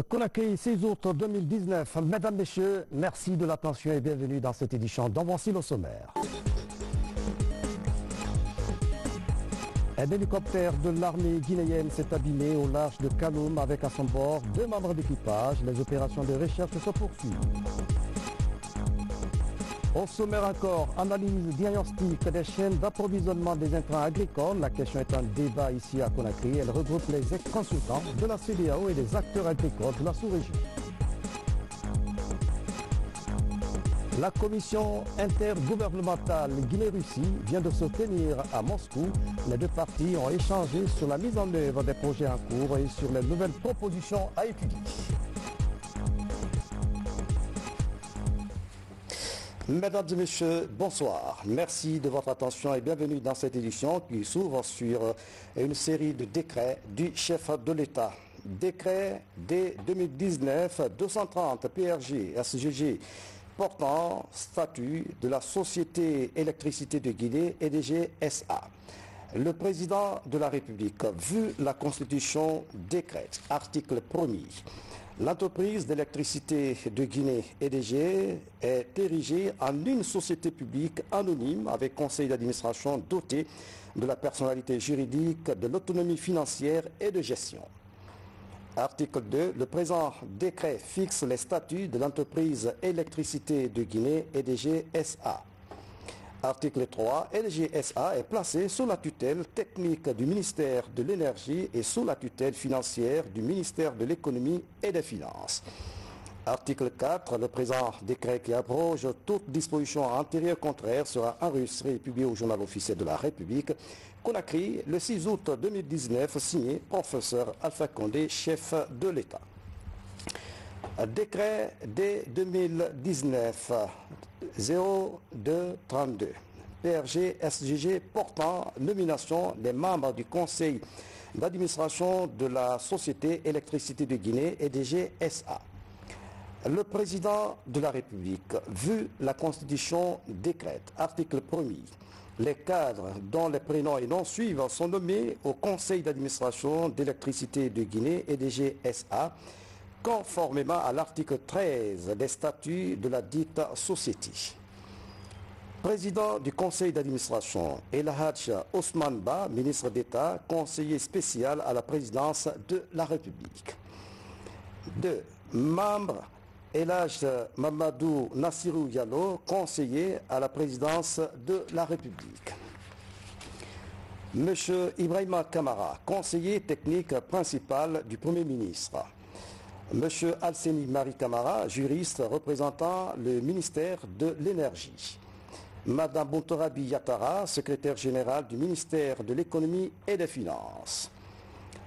Conakry, 6 août 2019. Mesdames, Messieurs, merci de l'attention et bienvenue dans cette édition. Dans voici le sommaire. Un hélicoptère de l'armée guinéenne s'est abîmé au large de Kaloum avec à son bord 2 membres d'équipage. Les opérations de recherche se poursuivent. Au sommaire encore, analyse diagnostique des chaînes d'approvisionnement des intrants agricoles. La question est un débat ici à Conakry. Elle regroupe les ex-consultants de la CEDEAO et des acteurs agricoles de la sous-région. La commission intergouvernementale Guinée-Russie vient de se tenir à Moscou. Les deux parties ont échangé sur la mise en œuvre des projets en cours et sur les nouvelles propositions à étudier. Mesdames et messieurs, bonsoir. Merci de votre attention et bienvenue dans cette édition qui s'ouvre sur une série de décrets du chef de l'État. Décret D 2019-230 PRG SGG portant statut de la Société électricité de Guinée EDG SA. Le président de la République, vu la Constitution, décrète, article 1er. L'entreprise d'électricité de Guinée EDG est érigée en une société publique anonyme avec conseil d'administration doté de la personnalité juridique, de l'autonomie financière et de gestion. Article 2. Le présent décret fixe les statuts de l'entreprise électricité de Guinée EDG SA. Article 3. EDG SA est placé sous la tutelle technique du ministère de l'Énergie et sous la tutelle financière du ministère de l'Économie et des Finances. Article 4. Le présent décret qui abroge toute disposition antérieure contraire sera enregistré et publié au journal officiel de la République. Conakry, le 6 août 2019, signé professeur Alpha Condé, chef de l'État. Décret D 2019-0232 PRG SGG portant nomination des membres du conseil d'administration de la Société électricité de Guinée EDG SA. Le président de la République, vu la Constitution, décrète, article 1er, les cadres dont les prénoms et noms suivants sont nommés au conseil d'administration d'électricité de Guinée EDG SA, conformément à l'article 13 des statuts de la dite société. Président du conseil d'administration, El Hadj Ousmane Ba, ministre d'État, conseiller spécial à la présidence de la République. 2. Membre, El Hadj Mamadou Nassirou Diallo, conseiller à la présidence de la République. Monsieur Ibrahima Kamara, conseiller technique principal du Premier ministre. Monsieur Alseni Marie Kamara, juriste représentant le ministère de l'Énergie. Madame Bontorabi Yatara, secrétaire générale du ministère de l'Économie et des Finances.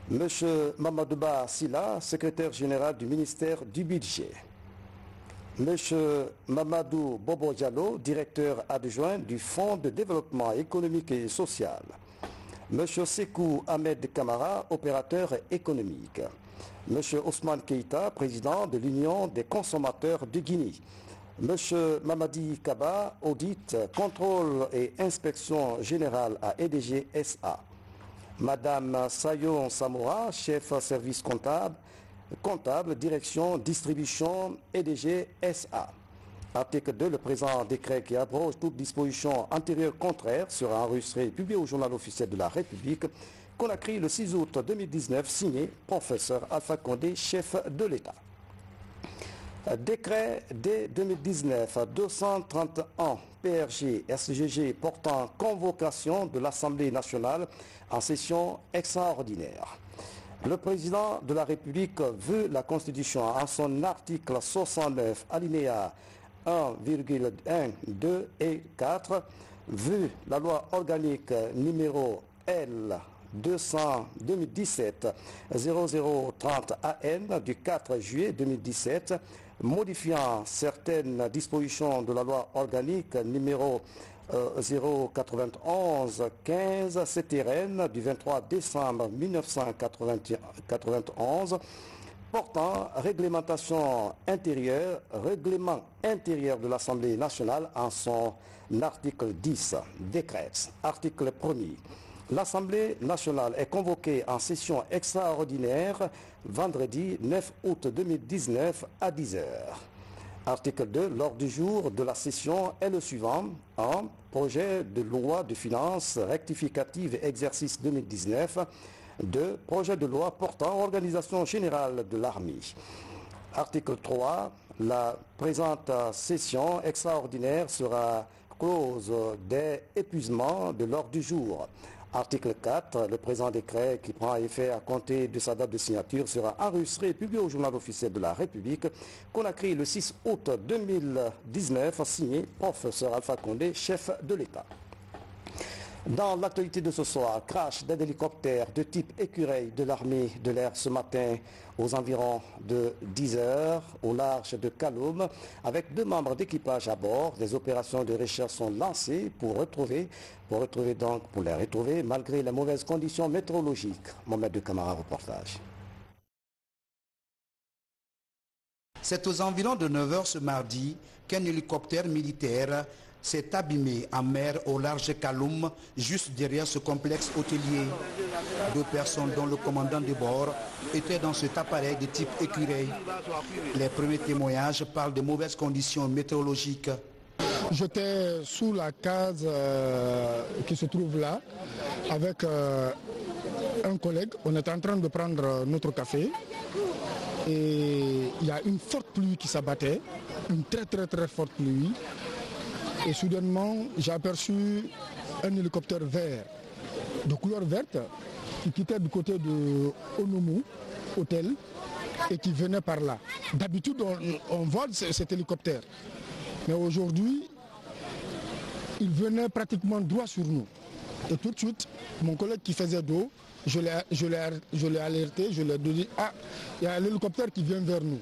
Monsieur Mamadouba Silla, secrétaire général du ministère du Budget. Monsieur Mamadou Bobo Diallo, directeur adjoint du Fonds de développement économique et social. Monsieur Sekou Ahmed Kamara, opérateur économique. Monsieur Ousmane Keïta, président de l'Union des consommateurs de Guinée. Monsieur Mamadi Kaba, audit, contrôle et inspection générale à EDG SA. Madame Sayon Samoura, chef service comptable, direction, distribution, EDG SA. Article 2, le présent décret qui abroge toute disposition antérieure contraire sera enregistré et publié au journal officiel de la République. Conakry, le 6 août 2019, signé professeur Alpha Condé, chef de l'État. Décret D 2019-231 PRG SGG portant convocation de l'Assemblée nationale en session extraordinaire. Le président de la République veut la Constitution en son article 69 alinéa 1,1, 2 et 4, vu la loi organique numéro L 2017 0030 AN du 4 juillet 2017 modifiant certaines dispositions de la loi organique numéro 091 15 CTRN du 23 décembre 1991 portant réglementation intérieure, règlement intérieur de l'Assemblée nationale en son article 10, décret, article 1er. L'Assemblée nationale est convoquée en session extraordinaire vendredi 9 août 2019 à 10 h. Article 2, l'ordre du jour de la session est le suivant. 1. Projet de loi de finances rectificative exercice 2019. 2. Projet de loi portant organisation générale de l'armée. Article 3. La présente session extraordinaire sera close dès épuisement de l'ordre du jour. Article 4. Le présent décret qui prend effet à compter de sa date de signature sera enregistré et publié au journal officiel de la République. Conakry le 6 août 2019, signé professeur Alpha Condé, chef de l'État. Dans l'actualité de ce soir, crash d'un hélicoptère de type écureuil de l'armée de l'air ce matin aux environs de 10 h au large de Kaloum avec 2 membres d'équipage à bord. Des opérations de recherche sont lancées pour les retrouver malgré les mauvaises conditions météorologiques. Mohamed de Camara, reportage. C'est aux environs de 9 h ce mardi qu'un hélicoptère militaire s'est abîmé en mer au large Kaloum, juste derrière ce complexe hôtelier. 2 personnes dont le commandant de bord étaient dans cet appareil de type écureuil. Les premiers témoignages parlent de mauvaises conditions météorologiques. J'étais sous la case qui se trouve là avec un collègue. On est en train de prendre notre café et il y a une forte pluie qui s'abattait, une très forte pluie. Et soudainement, j'ai aperçu un hélicoptère vert, de couleur verte, qui quittait du côté de Onomu, hôtel, et qui venait par là. D'habitude, on vole cet hélicoptère. Mais aujourd'hui, il venait pratiquement droit sur nous. Et tout de suite, mon collègue qui faisait dos, je l'ai alerté, je lui ai dit « Ah, il y a l'hélicoptère qui vient vers nous ».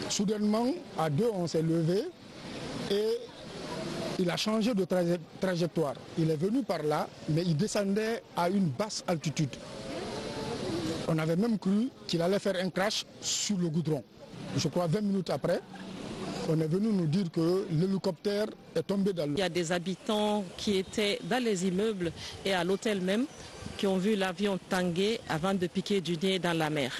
Soudainement, à 2, on s'est levé et il a changé de trajectoire. Il est venu par là, mais il descendait à une basse altitude. On avait même cru qu'il allait faire un crash sur le goudron. Je crois 20 minutes après, on est venu nous dire que l'hélicoptère est tombé dans l'eau. Il y a des habitants qui étaient dans les immeubles et à l'hôtel même qui ont vu l'avion tanguer avant de piquer du nez dans la mer.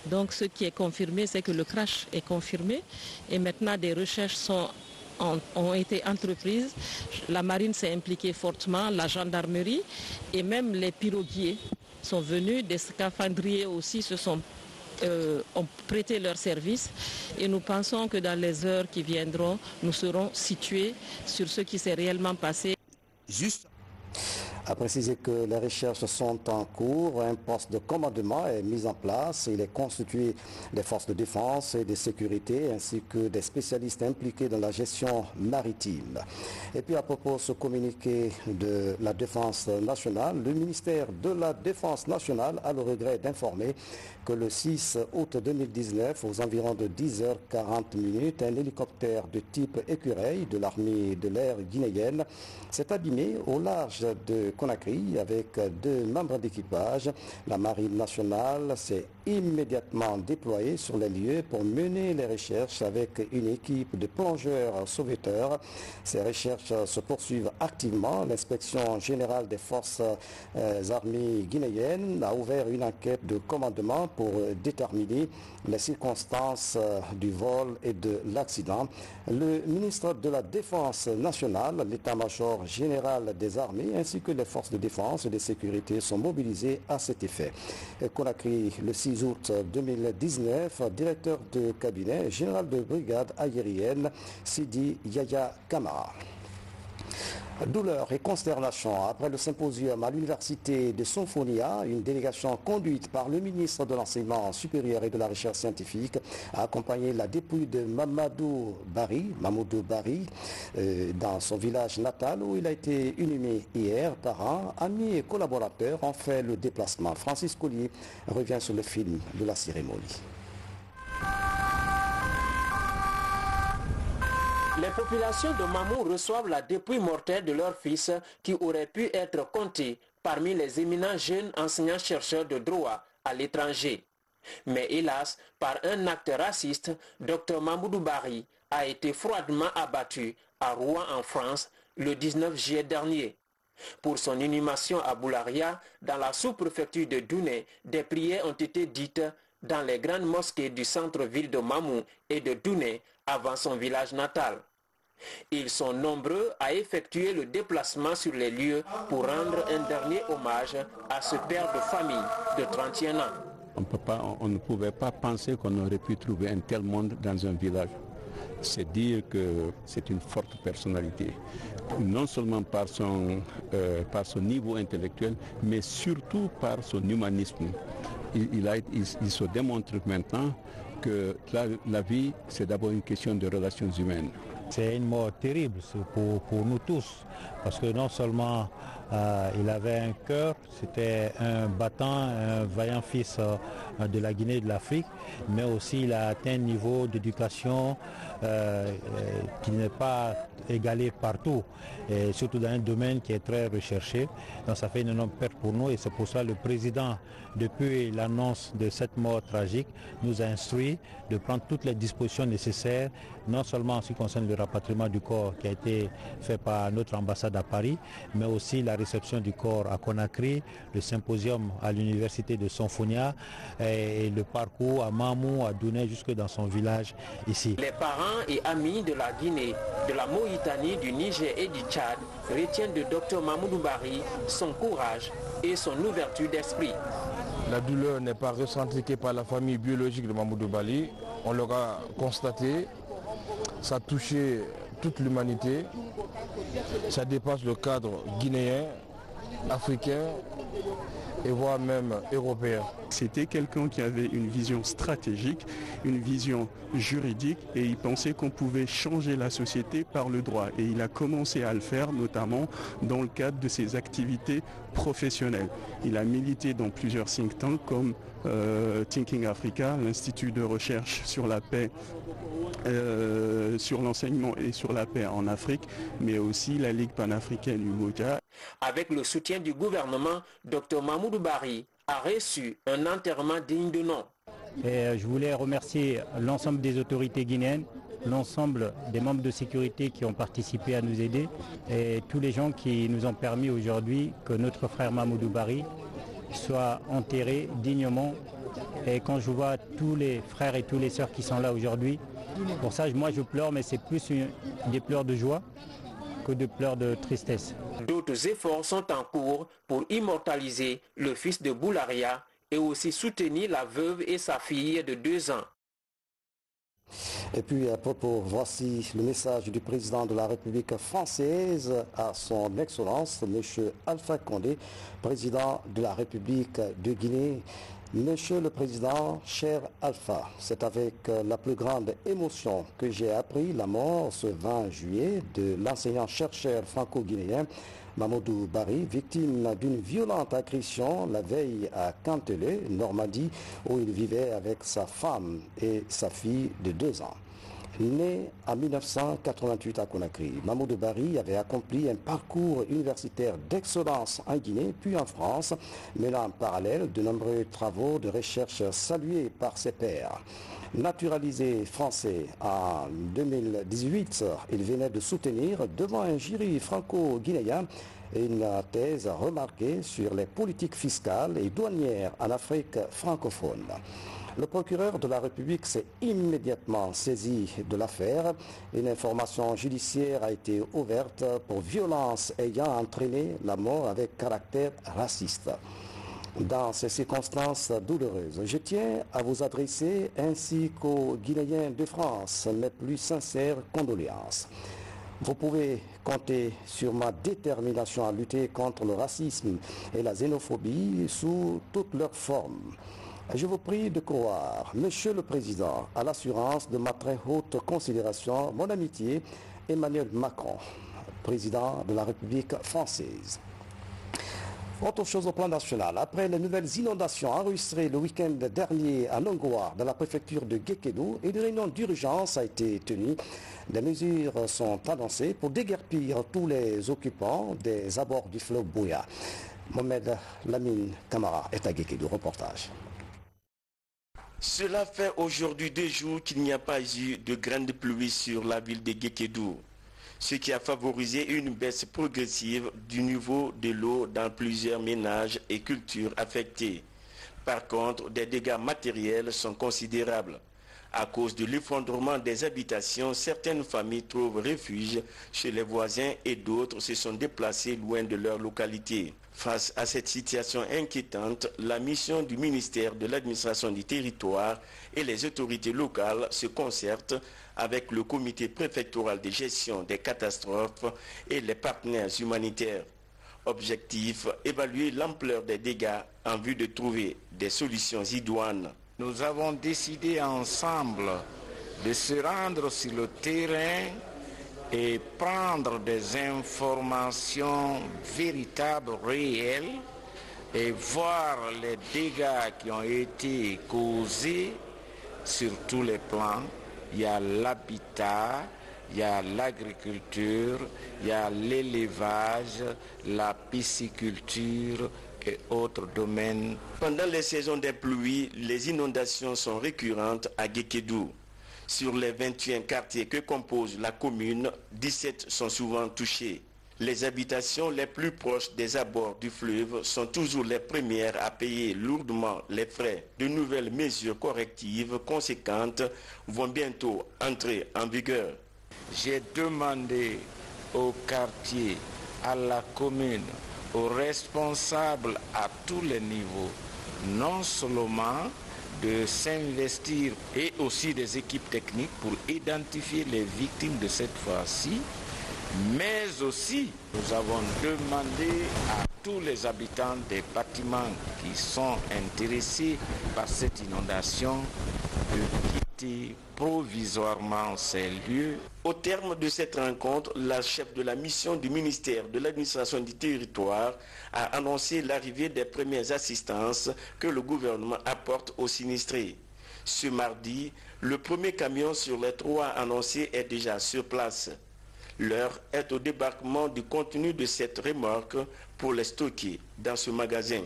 Donc ce qui est confirmé, c'est que le crash est confirmé et maintenant des recherches ont été entreprises. La marine s'est impliquée fortement, la gendarmerie et même les piroguiers sont venus, des scaphandriers aussi ont prêté leur service et nous pensons que dans les heures qui viendront, nous serons situés sur ce qui s'est réellement passé. Juste À préciser que les recherches sont en cours, un poste de commandement est mis en place. Il est constitué des forces de défense et de sécurité ainsi que des spécialistes impliqués dans la gestion maritime. Et puis à propos de ce communiqué de la Défense nationale, le ministère de la Défense nationale a le regret d'informer que le 6 août 2019, aux environs de 10h40, un hélicoptère de type écureuil de l'armée de l'air guinéenne s'est abîmé au large de Conakry avec 2 membres d'équipage. La marine nationale s'est immédiatement déployée sur les lieux pour mener les recherches avec une équipe de plongeurs sauveteurs. Ces recherches se poursuivent activement. L'inspection générale des forces armées guinéennes a ouvert une enquête de commandement pour déterminer les circonstances du vol et de l'accident. Le ministre de la Défense nationale, l'état-major général des armées ainsi que les forces de défense et de sécurité sont mobilisés à cet effet. Conakry, le 6 août 2019, directeur de cabinet général de brigade aérienne Sidi Yaya Kamara. Douleur et consternation après le symposium à l'université de Sonfonia, une délégation conduite par le ministre de l'Enseignement supérieur et de la Recherche scientifique a accompagné la dépouille de Mamadou Bari, dans son village natal où il a été inhumé hier. Parents, amis et collaborateurs ont fait le déplacement. Francis Collier revient sur le film de la cérémonie. Les populations de Mamou reçoivent la dépouille mortelle de leur fils qui aurait pu être compté parmi les éminents jeunes enseignants-chercheurs de droit à l'étranger. Mais hélas, par un acte raciste, Dr Mamoudou Bari a été froidement abattu à Rouen en France le 19 juillet dernier. Pour son inhumation à Boularia, dans la sous-préfecture de Douné, des prières ont été dites dans les grandes mosquées du centre-ville de Mamou et de Douné avant son village natal. Ils sont nombreux à effectuer le déplacement sur les lieux pour rendre un dernier hommage à ce père de famille de 31 ans. On ne pouvait pas penser qu'on aurait pu trouver un tel monde dans un village. C'est dire que c'est une forte personnalité, non seulement par son niveau intellectuel, mais surtout par son humanisme. Il se démontre maintenant que la vie, c'est d'abord une question de relations humaines. C'est une mort terrible pour nous tous, parce que non seulement il avait un cœur, c'était un battant, un vaillant fils de la Guinée et de l'Afrique, mais aussi il a atteint un niveau d'éducation qui n'est pas égalé partout, et surtout dans un domaine qui est très recherché. Donc ça fait une énorme perte pour nous, et c'est pour ça que le président, depuis l'annonce de cette mort tragique, nous a instruit de prendre toutes les dispositions nécessaires, non seulement en ce qui concerne le rapatriement du corps qui a été fait par notre ambassade à Paris, mais aussi la réception du corps à Conakry, le symposium à l'université de Sonfonia et le parcours à Mamou, à Douné, jusque dans son village ici. Les parents et amis de la Guinée, de la Mauritanie, du Niger et du Tchad retiennent de Dr Mamoudou Bari son courage et son ouverture d'esprit. La douleur n'est pas ressentie que par la famille biologique de Mamoudou Bari. On l'aura constaté, ça a touché toute l'humanité, ça dépasse le cadre guinéen, africain et voire même européen. C'était quelqu'un qui avait une vision stratégique, une vision juridique, et il pensait qu'on pouvait changer la société par le droit. Et il a commencé à le faire, notamment dans le cadre de ses activités professionnelles. Il a milité dans plusieurs think tanks comme Thinking Africa, l'Institut de recherche sur la paix, sur l'enseignement et sur la paix en Afrique, mais aussi la Ligue panafricaine UMOJA. Avec le soutien du gouvernement, Dr Mamoudou Bari a reçu un enterrement digne de nom. Et je voulais remercier l'ensemble des autorités guinéennes, l'ensemble des membres de sécurité qui ont participé à nous aider, et tous les gens qui nous ont permis aujourd'hui que notre frère Mamoudou Bari soit enterré dignement. Et quand je vois tous les frères et toutes les sœurs qui sont là aujourd'hui, pour ça moi je pleure, mais c'est plus des pleurs de joie que de pleurs de tristesse. D'autres efforts sont en cours pour immortaliser le fils de Boularia et aussi soutenir la veuve et sa fille de 2 ans. Et puis à propos, voici le message du président de la République française à son Excellence, M. Alpha Condé, président de la République de Guinée. Monsieur le Président, cher Alpha, c'est avec la plus grande émotion que j'ai appris la mort ce 20 juillet de l'enseignant-chercheur franco-guinéen Mamoudou Bari, victime d'une violente agression la veille à Canteleu, Normandie, où il vivait avec sa femme et sa fille de 2 ans. Né en 1988 à Conakry, Mamoudou Bari avait accompli un parcours universitaire d'excellence en Guinée puis en France, menant en parallèle de nombreux travaux de recherche salués par ses pairs. Naturalisé français en 2018, il venait de soutenir devant un jury franco-guinéen une thèse remarquée sur les politiques fiscales et douanières en Afrique francophone. Le procureur de la République s'est immédiatement saisi de l'affaire. Une information judiciaire a été ouverte pour violence ayant entraîné la mort avec caractère raciste. Dans ces circonstances douloureuses, je tiens à vous adresser ainsi qu'aux Guinéens de France mes plus sincères condoléances. Vous pouvez compter sur ma détermination à lutter contre le racisme et la xénophobie sous toutes leurs formes. Je vous prie de croire, Monsieur le Président, à l'assurance de ma très haute considération, mon amitié, Emmanuel Macron, président de la République française. Autre chose au plan national, après les nouvelles inondations enregistrées le week-end dernier à Nongoa, dans la préfecture de Guékédou, une réunion d'urgence a été tenue. Des mesures sont annoncées pour déguerpir tous les occupants des abords du fleuve Bouya. Mohamed Lamine Camara est à Guékédou, reportage. Cela fait aujourd'hui 2 jours qu'il n'y a pas eu de grande pluie sur la ville de Guékédou. ce qui a favorisé une baisse progressive du niveau de l'eau dans plusieurs ménages et cultures affectés. Par contre, des dégâts matériels sont considérables. À cause de l'effondrement des habitations, certaines familles trouvent refuge chez les voisins et d'autres se sont déplacées loin de leur localité. Face à cette situation inquiétante, la mission du ministère de l'administration du territoire et les autorités locales se concertent avec le comité préfectoral de gestion des catastrophes et les partenaires humanitaires. Objectif, évaluer l'ampleur des dégâts en vue de trouver des solutions idoines. Nous avons décidé ensemble de se rendre sur le terrain et prendre des informations véritables, réelles, et voir les dégâts qui ont été causés sur tous les plans. Il y a l'habitat, il y a l'agriculture, il y a l'élevage, la pisciculture et autres domaines. Pendant les saisons des pluies, les inondations sont récurrentes à Guékédou. Sur les 21 quartiers que compose la commune, 17 sont souvent touchés. Les habitations les plus proches des abords du fleuve sont toujours les premières à payer lourdement les frais. De nouvelles mesures correctives conséquentes vont bientôt entrer en vigueur. J'ai demandé au quartier, à la commune, aux responsables à tous les niveaux, non seulement de s'investir et aussi des équipes techniques pour identifier les victimes de cette fois-ci, mais aussi nous avons demandé à tous les habitants des bâtiments qui sont intéressés par cette inondation de quitter provisoirement ces lieux. Au terme de cette rencontre, la chef de la mission du ministère de l'administration du territoire a annoncé l'arrivée des premières assistances que le gouvernement apporte aux sinistrés. Ce mardi, le premier camion sur les 3 annoncés est déjà sur place. L'heure est au débarquement du contenu de cette remorque pour les stocker dans ce magasin.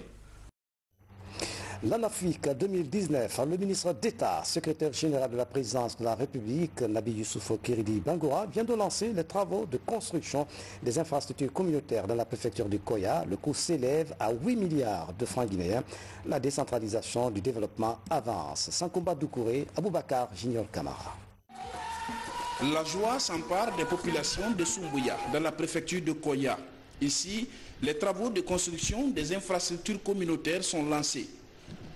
L'ANAFIC 2019, le ministre d'État, secrétaire général de la présidence de la République, Nabi Youssoufo Kiridi Bangoura, vient de lancer les travaux de construction des infrastructures communautaires dans la préfecture du Koya. Le coût s'élève à 8 milliards de francs guinéens. La décentralisation du développement avance. Sankumba Doukouré, Aboubakar Junior Kamara. La joie s'empare des populations de Soumbouya, dans la préfecture de Koya. Ici, les travaux de construction des infrastructures communautaires sont lancés,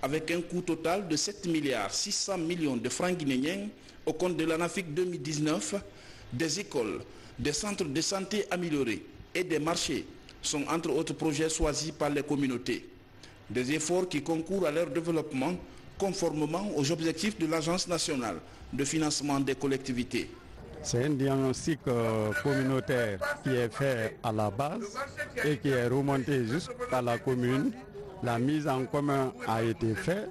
avec un coût total de 7 milliards 600 millions de francs guinéens au compte de l'ANAFIC 2019. Des écoles, des centres de santé améliorés et des marchés sont entre autres projets choisis par les communautés. Des efforts qui concourent à leur développement conformément aux objectifs de l'Agence nationale de financement des collectivités. C'est un diagnostic communautaire qui est fait à la base et qui est remonté jusqu'à la commune. La mise en commun a été faite.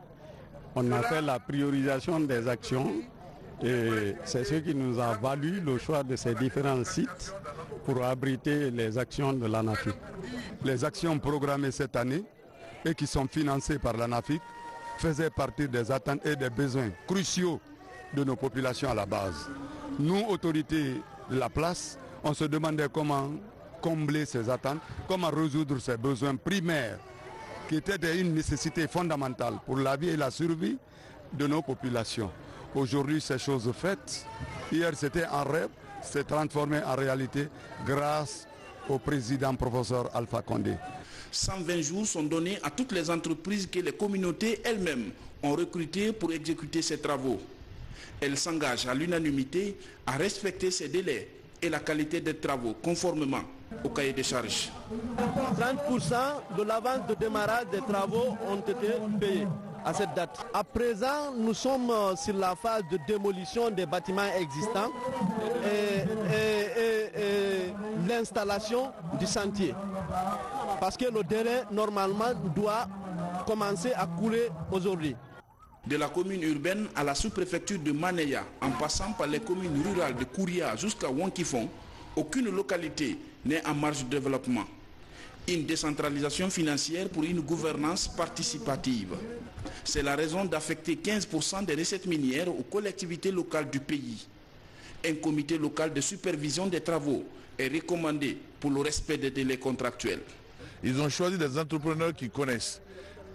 On a fait la priorisation des actions et c'est ce qui nous a valu le choix de ces différents sites pour abriter les actions de l'ANAFIC. Les actions programmées cette année et qui sont financées par l'ANAFIC faisaient partie des attentes et des besoins cruciaux de nos populations à la base. Nous, autorités de la place, on se demandait comment combler ces attentes, comment résoudre ces besoins primaires qui étaient une nécessité fondamentale pour la vie et la survie de nos populations. Aujourd'hui, ces choses faites, hier c'était un rêve, c'est transformé en réalité grâce au président professeur Alpha Condé. 120 jours sont donnés à toutes les entreprises que les communautés elles-mêmes ont recrutées pour exécuter ces travaux. Elles s'engagent à l'unanimité à respecter ces délais et la qualité des travaux conformément au cahier des charges. 30% de l'avance de démarrage des travaux ont été payés à cette date. À présent, nous sommes sur la phase de démolition des bâtiments existants et l'installation du chantier. Parce que le délai, normalement, doit commencer à couler aujourd'hui. De la commune urbaine à la sous-préfecture de Manéya, en passant par les communes rurales de Kouria jusqu'à Wankifon, aucune localité n'est en marge de développement. Une décentralisation financière pour une gouvernance participative. C'est la raison d'affecter 15% des recettes minières aux collectivités locales du pays. Un comité local de supervision des travaux est recommandé pour le respect des délais contractuels. Ils ont choisi des entrepreneurs qui connaissent.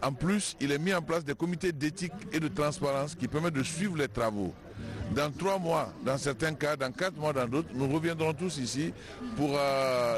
En plus, il est mis en place des comités d'éthique et de transparence qui permettent de suivre les travaux. Dans 3 mois, dans certains cas, dans 4 mois dans d'autres, nous reviendrons tous ici pour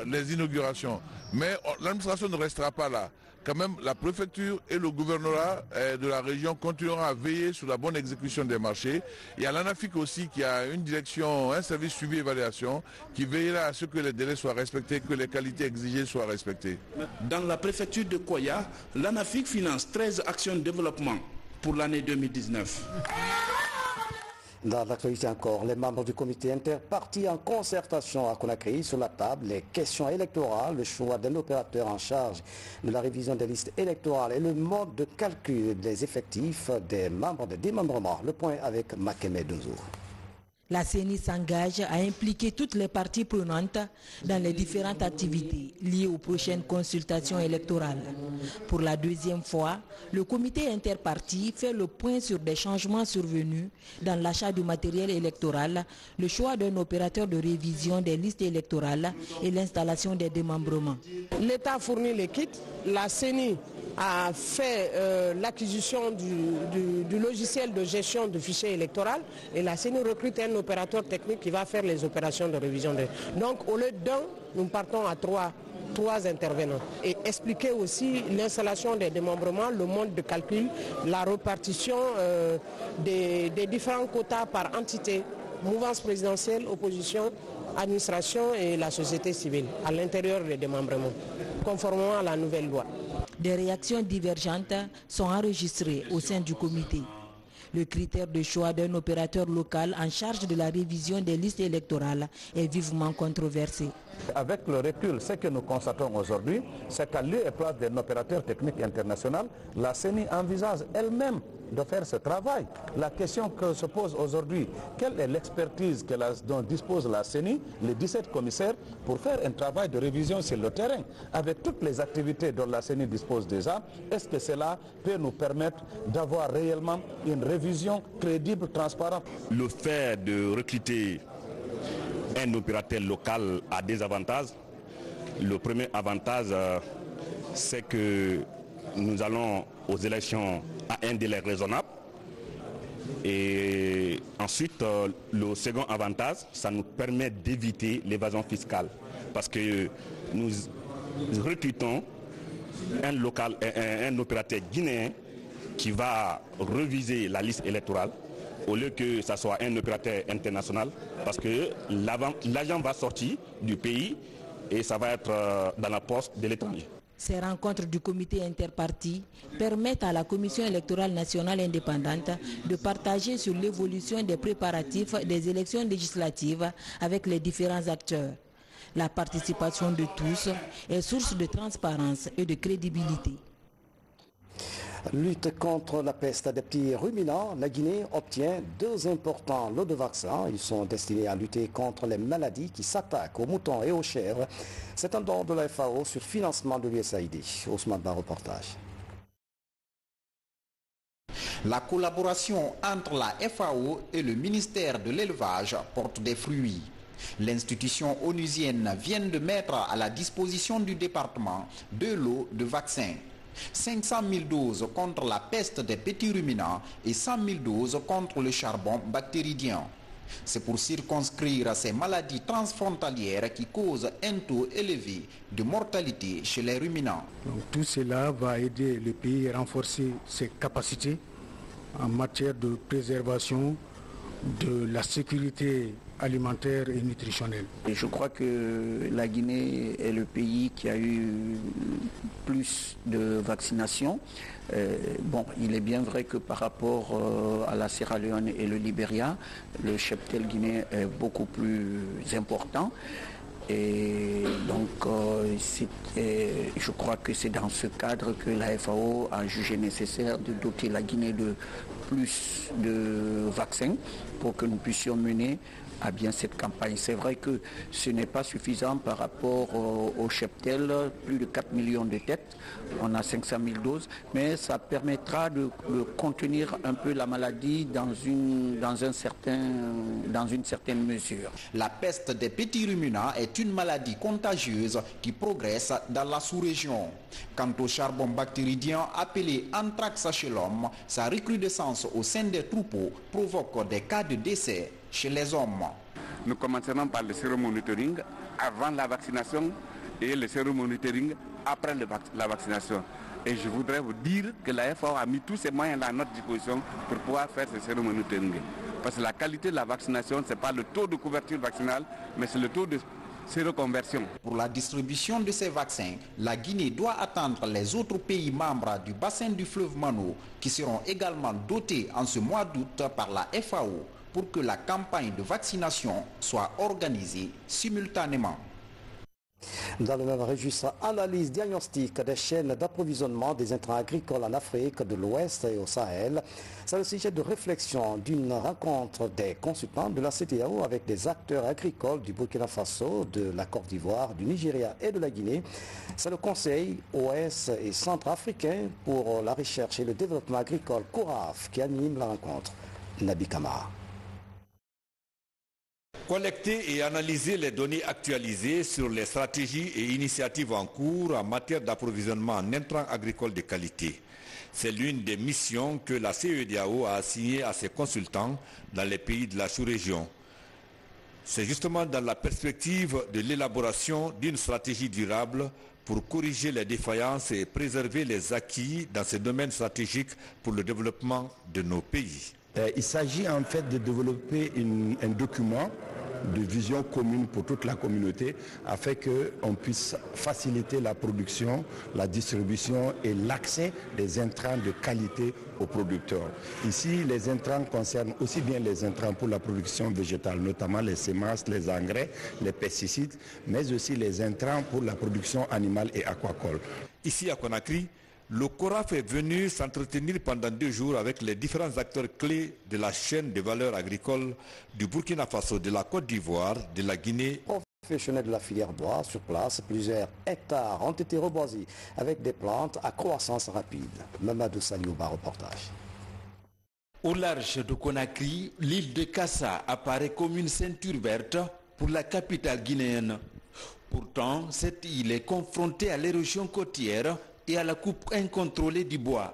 les inaugurations. Mais l'administration ne restera pas là. Quand même, la préfecture et le gouvernorat de la région continueront à veiller sur la bonne exécution des marchés. Il y a l'ANAFIC aussi qui a une direction, un service suivi et évaluation qui veillera à ce que les délais soient respectés, que les qualités exigées soient respectées. Dans la préfecture de Koya, l'ANAFIC finance 13 actions de développement pour l'année 2019. Dans l'actualité encore, les membres du comité interparti en concertation à Conakry sur la table les questions électorales, le choix d'un opérateur en charge de la révision des listes électorales et le mode de calcul des effectifs des membres de démembrement. Le point avec Makeme Dunzo. La CENI s'engage à impliquer toutes les parties prenantes dans les différentes activités liées aux prochaines consultations électorales. Pour la 2e fois, le comité interparti fait le point sur des changements survenus dans l'achat du matériel électoral, le choix d'un opérateur de révision des listes électorales et l'installation des démembrements. L'État fournit les kits, la CENI a fait l'acquisition du logiciel de gestion du fichier électoral et la CENI recrute un opérateur technique qui va faire les opérations de révision. Donc au lieu d'un, nous partons à trois intervenants et expliquer aussi l'installation des démembrements, le mode de calcul, la répartition des différents quotas par entité, mouvance présidentielle, opposition, administration et la société civile à l'intérieur des démembrements, conformément à la nouvelle loi. Des réactions divergentes sont enregistrées au sein du comité. Le critère de choix d'un opérateur local en charge de la révision des listes électorales est vivement controversé. Avec le recul, ce que nous constatons aujourd'hui, c'est qu'à lieu et place d'un opérateur technique international, la CENI envisage elle-même de faire ce travail. La question que se pose aujourd'hui, quelle est l'expertise dont dispose la CENI, les 17 commissaires, pour faire un travail de révision sur le terrain? Avec toutes les activités dont la CENI dispose déjà, est-ce que cela peut nous permettre d'avoir réellement une révision crédible, transparente? Le fait de recruter un opérateur local a des avantages. Le premier avantage, c'est que nous allons aux élections à un délai raisonnable. Et ensuite, le second avantage, ça nous permet d'éviter l'évasion fiscale. Parce que nous recrutons un opérateur guinéen qui va reviser la liste électorale au lieu que ça soit un opérateur international, parce que l'agent va sortir du pays et ça va être dans la poste de l'étranger. Ces rencontres du comité interparti permettent à la Commission électorale nationale indépendante de partager sur l'évolution des préparatifs des élections législatives avec les différents acteurs. La participation de tous est source de transparence et de crédibilité. Lutte contre la peste des petits ruminants, la Guinée obtient 2 importants lots de vaccins. Ils sont destinés à lutter contre les maladies qui s'attaquent aux moutons et aux chèvres. C'est un don de la FAO sur financement de l'USAID. Ousmane Ba, reportage. La collaboration entre la FAO et le ministère de l'élevage porte des fruits. L'institution onusienne vient de mettre à la disposition du département 2 lots de vaccins. 500 000 doses contre la peste des petits ruminants et 100 000 doses contre le charbon bactéridien. C'est pour circonscrire ces maladies transfrontalières qui causent un taux élevé de mortalité chez les ruminants. Donc, tout cela va aider le pays à renforcer ses capacités en matière de préservation de la sécurité alimentaire et nutritionnelle. Et je crois que la Guinée est le pays qui a eu plus de vaccination. Il est bien vrai que par rapport à la Sierra Leone et le Libéria, le cheptel guinéen est beaucoup plus important. Et donc, je crois que c'est dans ce cadre que la FAO a jugé nécessaire de doter la Guinée de plus de vaccins pour que nous puissions mener à bien cette campagne. C'est vrai que ce n'est pas suffisant par rapport au cheptel, plus de 4 millions de têtes, on a 500 000 doses, mais ça permettra de contenir un peu la maladie dans une certaine mesure. La peste des petits ruminants est une maladie contagieuse qui progresse dans la sous-région. Quant au charbon bactéridien appelé anthrax chez l'homme, sa recrudescence au sein des troupeaux provoque des cas de décès chez les hommes. Nous commencerons par le séromonitoring avant la vaccination et le séromonitoring après la vaccination. Et je voudrais vous dire que la FAO a mis tous ces moyens à notre disposition pour pouvoir faire ce séromonitoring. Parce que la qualité de la vaccination, ce n'est pas le taux de couverture vaccinale, mais c'est le taux de séroconversion. Pour la distribution de ces vaccins, la Guinée doit attendre les autres pays membres du bassin du fleuve Mano qui seront également dotés en ce mois d'août par la FAO pour que la campagne de vaccination soit organisée simultanément. Dans le même registre, analyse diagnostic des chaînes d'approvisionnement des intrants agricoles en Afrique de l'Ouest et au Sahel. C'est le sujet de réflexion d'une rencontre des consultants de la CEDEAO avec des acteurs agricoles du Burkina Faso, de la Côte d'Ivoire, du Nigeria et de la Guinée. C'est le Conseil Ouest et Centrafricain pour la recherche et le développement agricole, CORAF, qui anime la rencontre. Nabi Kamara. Collecter et analyser les données actualisées sur les stratégies et initiatives en cours en matière d'approvisionnement en intrants agricoles de qualité. C'est l'une des missions que la CEDEAO a assignées à ses consultants dans les pays de la sous-région. C'est justement dans la perspective de l'élaboration d'une stratégie durable pour corriger les défaillances et préserver les acquis dans ces domaines stratégiques pour le développement de nos pays. Il s'agit en fait de développer un document de vision commune pour toute la communauté afin qu'on puisse faciliter la production, la distribution et l'accès des intrants de qualité aux producteurs. Ici, les intrants concernent aussi bien les intrants pour la production végétale, notamment les semences, les engrais, les pesticides, mais aussi les intrants pour la production animale et aquacole. Ici à Conakry, le CORAF est venu s'entretenir pendant 2 jours avec les différents acteurs clés de la chaîne de valeur agricole du Burkina Faso, de la Côte d'Ivoire, de la Guinée. Professionnels de la filière bois sur place, plusieurs hectares ont été reboisés avec des plantes à croissance rapide. Mamadou Saliouba, reportage. Au large de Conakry, l'île de Kassa apparaît comme une ceinture verte pour la capitale guinéenne. Pourtant, cette île est confrontée à l'érosion côtière et à la coupe incontrôlée du bois.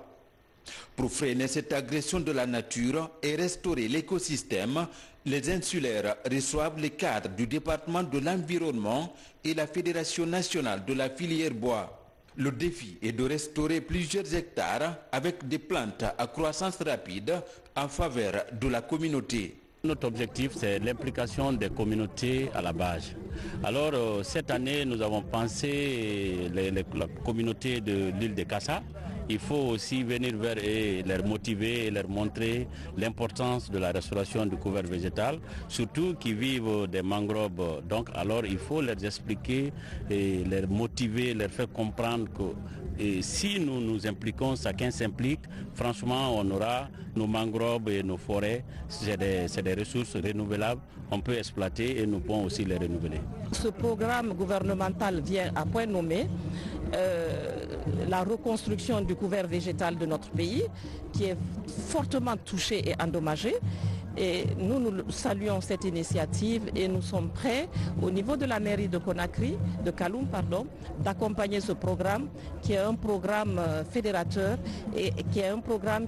Pour freiner cette agression de la nature et restaurer l'écosystème, les insulaires reçoivent les cadres du département de l'environnement et la Fédération nationale de la filière bois. Le défi est de restaurer plusieurs hectares avec des plantes à croissance rapide en faveur de la communauté. Notre objectif, c'est l'implication des communautés à la base. Alors, cette année, nous avons pensé la communauté de l'île de Kassa. Il faut aussi venir vers eux, leur motiver et leur montrer l'importance de la restauration du couvert végétal, surtout qui vivent des mangroves. Donc, alors, il faut leur expliquer et leur motiver, leur faire comprendre que si nous nous impliquons, chacun s'implique, franchement, on aura nos mangroves et nos forêts, c'est des ressources renouvelables, on peut exploiter et nous pouvons aussi les renouveler. Ce programme gouvernemental vient à point nommé la reconstruction du couvert végétal de notre pays, qui est fortement touché et endommagé. Et nous saluons cette initiative et nous sommes prêts au niveau de la mairie de Conakry, de Kaloum, d'accompagner ce programme qui est un programme fédérateur et qui est un programme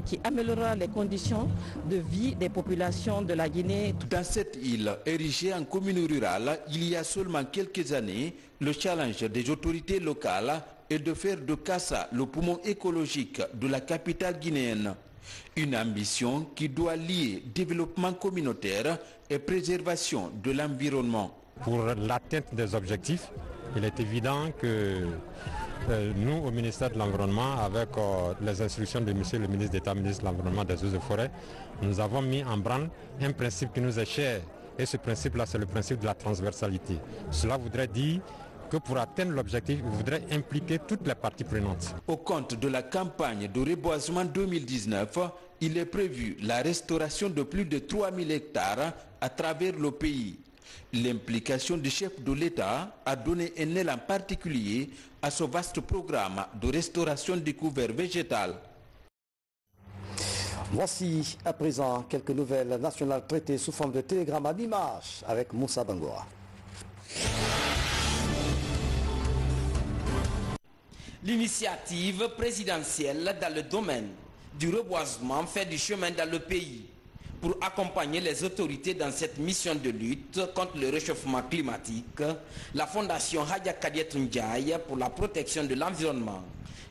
qui améliorera les conditions de vie des populations de la Guinée. Dans cette île érigée en commune rurale, il y a seulement quelques années, le challenge des autorités locales est de faire de Kassa le poumon écologique de la capitale guinéenne. Une ambition qui doit lier développement communautaire et préservation de l'environnement. Pour l'atteinte des objectifs, il est évident que nous, au ministère de l'Environnement, avec les instructions de monsieur le ministre d'État, ministre de l'Environnement, des Eaux et Forêts, nous avons mis en branle un principe qui nous est cher. Et ce principe-là, c'est le principe de la transversalité. Cela voudrait dire que pour atteindre l'objectif, il faudrait impliquer toutes les parties prenantes. Au compte de la campagne de reboisement 2019, il est prévu la restauration de plus de 3000 hectares à travers le pays. L'implication du chef de l'État a donné un élan particulier à ce vaste programme de restauration du couvert végétal. Voici à présent quelques nouvelles nationales traitées sous forme de télégramme à l'image avec Moussa Bangoa. L'initiative présidentielle dans le domaine du reboisement fait du chemin dans le pays. Pour accompagner les autorités dans cette mission de lutte contre le réchauffement climatique, la Fondation Hadja Kadiet Ndiaye pour la protection de l'environnement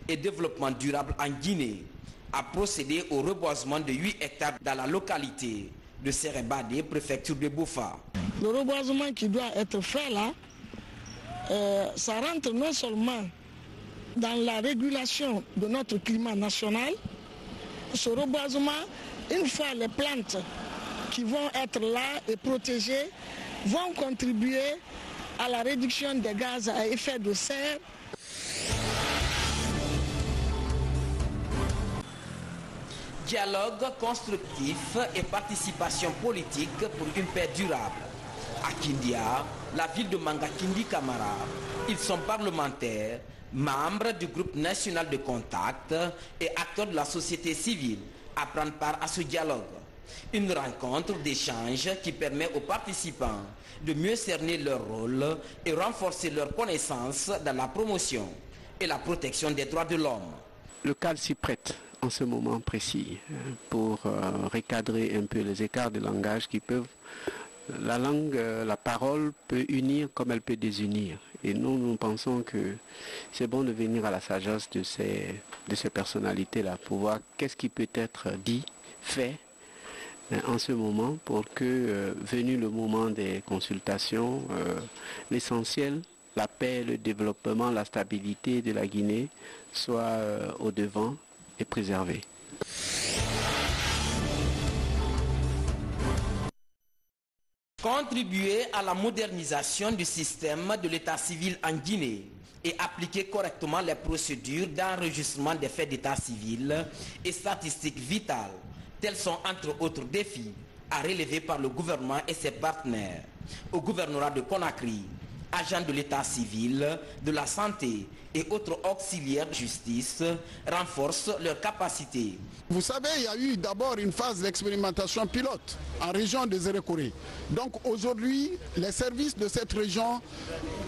et développement durable en Guinée a procédé au reboisement de 8 hectares dans la localité de Serebade, préfecture de Boufa. Le reboisement qui doit être fait là, ça rentre non seulement dans la régulation de notre climat national. Ce reboisement, une fois les plantes qui vont être là et protégées, vont contribuer à la réduction des gaz à effet de serre. Dialogue constructif et participation politique pour une paix durable. À Kindia, la ville de Mangakindi Kamara, ils sont parlementaires, membres du groupe national de contact et acteurs de la société civile à prendre part à ce dialogue. Une rencontre d'échange qui permet aux participants de mieux cerner leur rôle et renforcer leurs connaissances dans la promotion et la protection des droits de l'homme. Le cadre s'y prête en ce moment précis pour recadrer un peu les écarts de langage qui peuvent... La langue, la parole peut unir comme elle peut désunir. Et nous pensons que c'est bon de venir à la sagesse de ces personnalités-là pour voir qu'est-ce qui peut être dit, fait en ce moment pour que, venu le moment des consultations, l'essentiel, la paix, le développement, la stabilité de la Guinée soit au devant et préservé. Contribuer à la modernisation du système de l'état civil en Guinée et appliquer correctement les procédures d'enregistrement des faits d'état civil et statistiques vitales. Tels sont entre autres défis à relever par le gouvernement et ses partenaires. Au gouvernorat de Conakry, agents de l'état civil, de la santé et autres auxiliaires de justice renforcent leurs capacités. Vous savez, il y a eu d'abord une phase d'expérimentation pilote en région des Zérekoré. Donc aujourd'hui, les services de cette région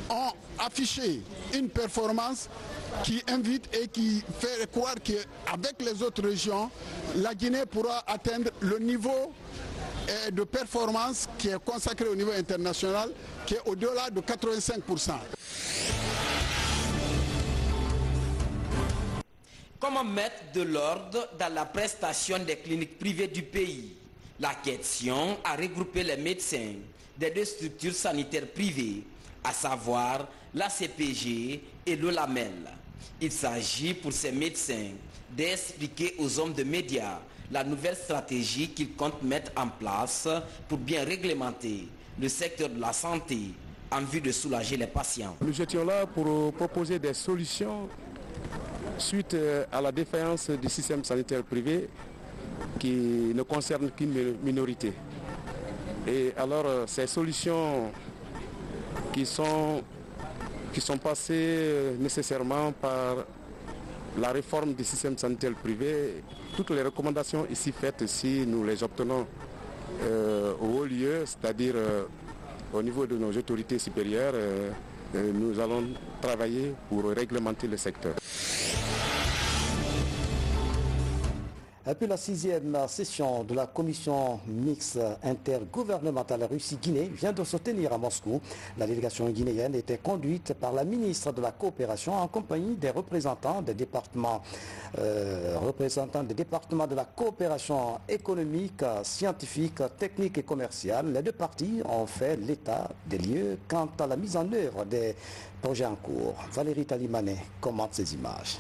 ont affiché une performance qui invite et qui fait croire qu'avec les autres régions, la Guinée pourra atteindre le niveau de performance qui est consacré au niveau international, qui est au-delà de 85%. Comment mettre de l'ordre dans la prestation des cliniques privées du pays? La question a regroupé les médecins des deux structures sanitaires privées, à savoir la CPG et l'OLAMEL. Il s'agit pour ces médecins d'expliquer aux hommes de médias la nouvelle stratégie qu'ils comptent mettre en place pour bien réglementer le secteur de la santé en vue de soulager les patients. Nous étions là pour proposer des solutions suite à la défaillance du système sanitaire privé qui ne concerne qu'une minorité. Et alors ces solutions qui sont passées nécessairement par la réforme du système sanitaire privé, toutes les recommandations ici faites, si nous les obtenons au haut lieu, c'est-à-dire au niveau de nos autorités supérieures, nous allons travailler pour réglementer le secteur. Et puis la 6e session de la commission mixte intergouvernementale Russie-Guinée vient de se tenir à Moscou. La délégation guinéenne était conduite par la ministre de la Coopération en compagnie des représentants des départements de la coopération économique, scientifique, technique et commerciale. Les deux parties ont fait l'état des lieux quant à la mise en œuvre des projets en cours. Valérie Talimanet commente ces images.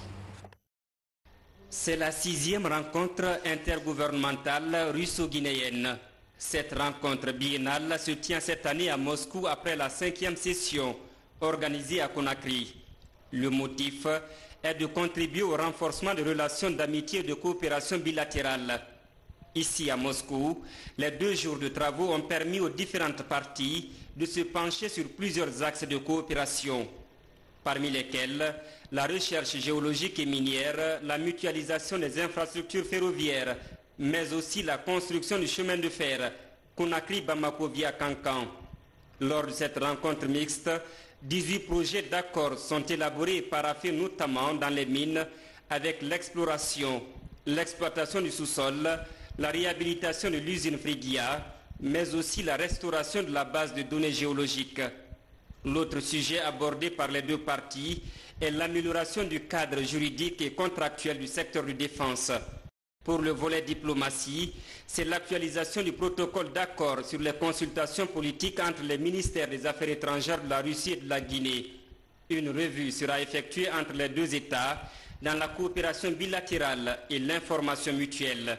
C'est la 6e rencontre intergouvernementale russo-guinéenne. Cette rencontre biennale se tient cette année à Moscou après la 5e session organisé à Conakry. Le motif est de contribuer au renforcement des relations d'amitié et de coopération bilatérale. Ici à Moscou, les 2 jours de travaux ont permis aux différentes parties de se pencher sur plusieurs axes de coopération, parmi lesquels la recherche géologique et minière, la mutualisation des infrastructures ferroviaires, mais aussi la construction du chemin de fer Conakry-Bamako via Cancan. Lors de cette rencontre mixte, 18 projets d'accord sont élaborés et paraphés notamment dans les mines avec l'exploration, l'exploitation du sous-sol, la réhabilitation de l'usine Frigia, mais aussi la restauration de la base de données géologiques. L'autre sujet abordé par les 2 parties est l'amélioration du cadre juridique et contractuel du secteur de défense. Pour le volet diplomatie, c'est l'actualisation du protocole d'accord sur les consultations politiques entre les ministères des Affaires étrangères de la Russie et de la Guinée. Une revue sera effectuée entre les 2 États dans la coopération bilatérale et l'information mutuelle.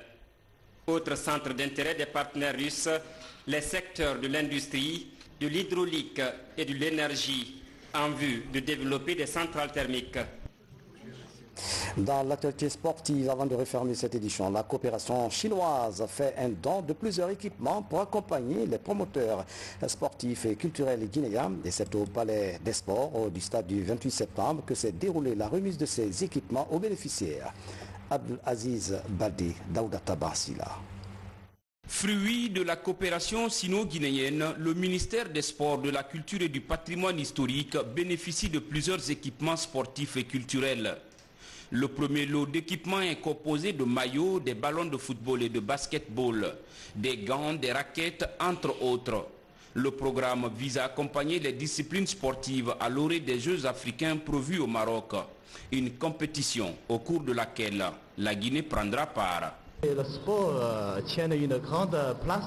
Autre centre d'intérêt des partenaires russes, les secteurs de l'industrie, de l'hydraulique et de l'énergie, en vue de développer des centrales thermiques. Dans l'actualité sportive, avant de refermer cette édition, la coopération chinoise fait un don de plusieurs équipements pour accompagner les promoteurs sportifs et culturels guinéens. Et c'est au Palais des Sports du stade du 28 septembre que s'est déroulée la remise de ces équipements aux bénéficiaires. Abdelaziz Baldé, Daouda Tabarsila. Fruit de la coopération sino-guinéenne, le ministère des Sports, de la Culture et du Patrimoine historique bénéficie de plusieurs équipements sportifs et culturels. Le premier lot d'équipements est composé de maillots, des ballons de football et de basketball, des gants, des raquettes, entre autres. Le programme vise à accompagner les disciplines sportives à l'orée des Jeux africains prévus au Maroc. Une compétition au cours de laquelle la Guinée prendra part. Le sport tient une grande place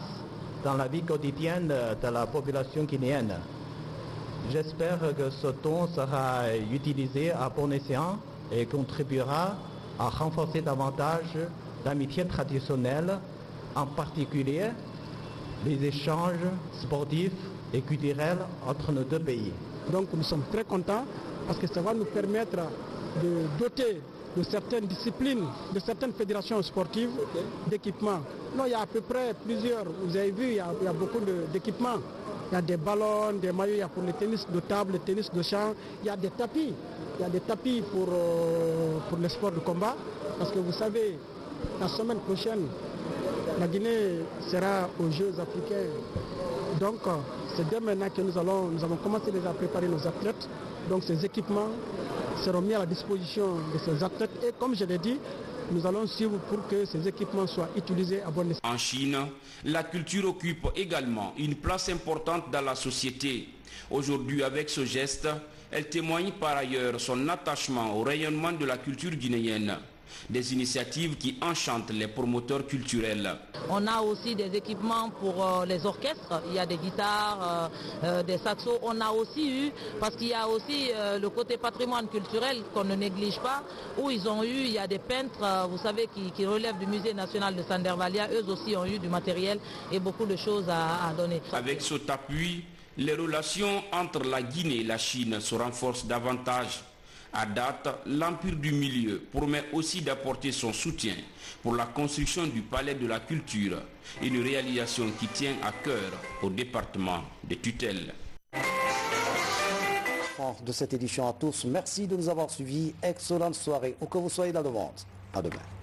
dans la vie quotidienne de la population guinéenne. J'espère que ce don sera utilisé à bon escient et contribuera à renforcer davantage l'amitié traditionnelle, en particulier les échanges sportifs et culturels entre nos 2 pays. Donc nous sommes très contents parce que ça va nous permettre de doter de certaines disciplines, de certaines fédérations sportives d'équipements. Non, il y a à peu près plusieurs, vous avez vu, il y a beaucoup d'équipements. Il y a des ballons, des maillots, il y a pour le tennis de table, le tennis de champ, il y a des tapis. Il y a des tapis pour les sports de combat. Parce que vous savez, la semaine prochaine, la Guinée sera aux Jeux africains. Donc, c'est dès maintenant que nous avons commencé déjà à préparer nos athlètes. Donc, ces équipements seront mis à la disposition de ces athlètes. Et comme je l'ai dit, nous allons suivre pour que ces équipements soient utilisés à bon escient. En Chine, la culture occupe également une place importante dans la société. Aujourd'hui, avec ce geste, elle témoigne par ailleurs son attachement au rayonnement de la culture guinéenne. Des initiatives qui enchantent les promoteurs culturels. On a aussi des équipements pour les orchestres, il y a des guitares, des saxos. On a aussi eu, parce qu'il y a aussi le côté patrimoine culturel qu'on ne néglige pas, où il y a des peintres, vous savez, qui relèvent du musée national de Sandervalia. Eux aussi ont eu du matériel et beaucoup de choses à donner. Avec cet appui, les relations entre la Guinée et la Chine se renforcent davantage. À date, l'Empire du Milieu promet aussi d'apporter son soutien pour la construction du Palais de la Culture, une réalisation qui tient à cœur au département de tutelle. Fin de cette édition à tous. Merci de nous avoir suivis. Excellente soirée, où que vous soyez dans le monde. À demain.